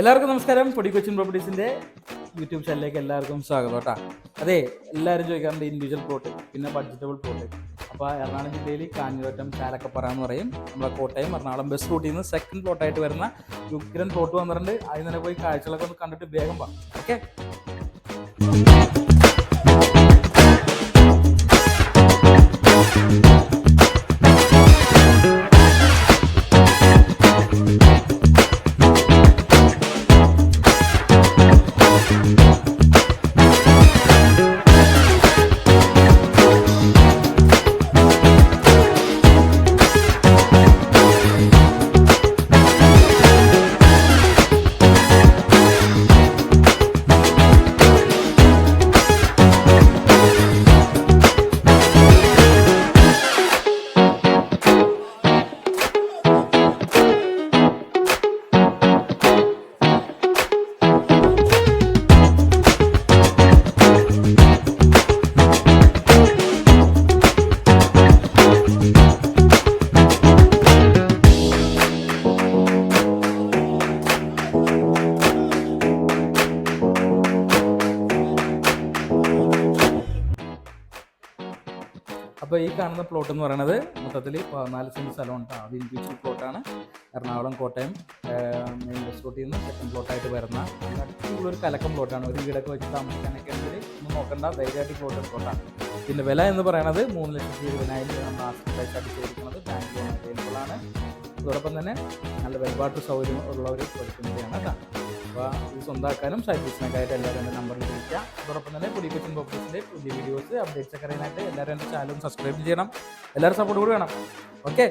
എല്ലാവർക്കും നമസ്കാരം. പൊടി കൊച്ചിൻ പ്രോപ്പർട്ടീസിൻ്റെ യൂട്യൂബ് ചാനലിലേക്ക് എല്ലാവർക്കും സ്വാഗതം കേട്ടോ. അതെ, എല്ലാവരും ചോദിക്കാറുണ്ട് ഇൻഡിവിജ്വൽ പ്ലോട്ട് പിന്നെ ബഡ്ജറ്റബിൾ പ്ലോട്ട്. അപ്പോൾ എറണാകുളം ജില്ലയിൽ കാഞ്ഞിരവട്ടം ചാലക്കപ്പറ എന്ന് പറയും. നമ്മളെ കോട്ടയം എറണാകുളം ബസ് റൂട്ടിൽ നിന്ന് സെക്കൻഡ് പ്ലോട്ടായിട്ട് വരുന്ന യുക്രൻ പ്ലോട്ട് വന്നിട്ടുണ്ട്. അതിൽ തന്നെ പോയി കാഴ്ചകളൊക്കെ ഒന്ന് കണ്ടിട്ട് വേഗം പോകാം. ഓക്കെ. അപ്പോൾ ഈ കാണുന്ന പ്ലോട്ട് എന്ന് പറയുന്നത് മൊത്തത്തിൽ 14 സെൻറ്റ് സ്ഥലമുണ്ട്. അത് ഇൻഡിവിജ്വൽ പ്ലോട്ടാണ്. എറണാകുളം കോട്ടയം മെയിൻ ബസ് റൂട്ടിൽ നിന്ന് സെക്കൻഡ് പ്ലോട്ടായിട്ട് വരുന്ന ഒരു കലക്കം പ്ലോട്ടാണ്. ഒരു വീടൊക്കെ വെച്ച് താമസിക്കാനൊക്കെ ഉണ്ടെങ്കിൽ ഒന്നും നോക്കണ്ട, ധൈര്യമായിട്ട് പ്ലോട്ട് പ്ലോട്ടാണ്. പിന്നെ വില എന്ന് പറയുന്നത് 3,20,000 നമ്മൾ ആസ്തി പ്രൈസായിട്ട് ചോദിക്കുന്നത്. ബാങ്ക് ലോൺ അവൈലബിൾ ആണ്. അതോടൊപ്പം തന്നെ നല്ല വെൽബാട്ട് സൗകര്യം ഉള്ള ഒരു പ്രതിനിധിയാണ് കേട്ടോ. അപ്പോൾ ഇത് സ്വന്തമാക്കാനും സൈറ്റ് ബിസിനസ്സൊക്കെ ആയിട്ട് എല്ലാവരും എൻ്റെ നമ്പറിൽ വിളിക്കാം. അതോടൊപ്പം തന്നെ പൊടി കൊച്ചിൻ പ്രോപ്പർട്ടീസിൻ്റെ പുതിയ വീഡിയോസ് അപ്ഡേറ്റ്സ് ഒക്കെ അറിയാനായിട്ട് എല്ലാവരും എൻ്റെ ചാനലും സബ്സ്ക്രൈബ് ചെയ്യണം. എല്ലാവരും സപ്പോർട്ട് കൂടി വേണം. ഓക്കെ.